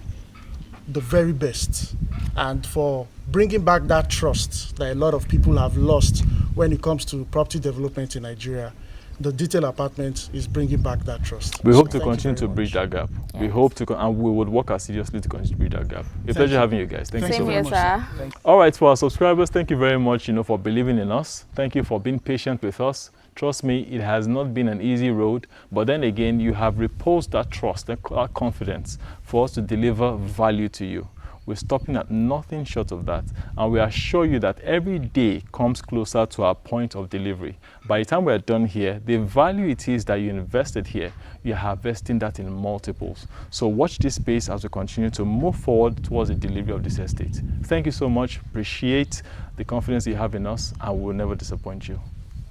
the very best and for bringing back that trust that a lot of people have lost when it comes to property development in Nigeria. The detail apartment is bringing back that trust. We So hope to thank you continue very to bridge much. that gap. We hope to, and we would work assiduously to continue to bridge that gap. A pleasure you. having you guys. Thank you Thank so you much. Same very here, much, sir. Thank you. All right, for our subscribers, thank you very much, for believing in us. Thank you for being patient with us. Trust me, it has not been an easy road, but then again, you have reposed that trust, that confidence for us to deliver value to you. We're stopping at nothing short of that, and we assure you that every day comes closer to our point of delivery. By the time we're done here, the value it is that you invested here, you're harvesting that in multiples. So watch this space as we continue to move forward towards the delivery of this estate. Thank you so much. Appreciate the confidence you have in us, and we will never disappoint you.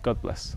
God bless.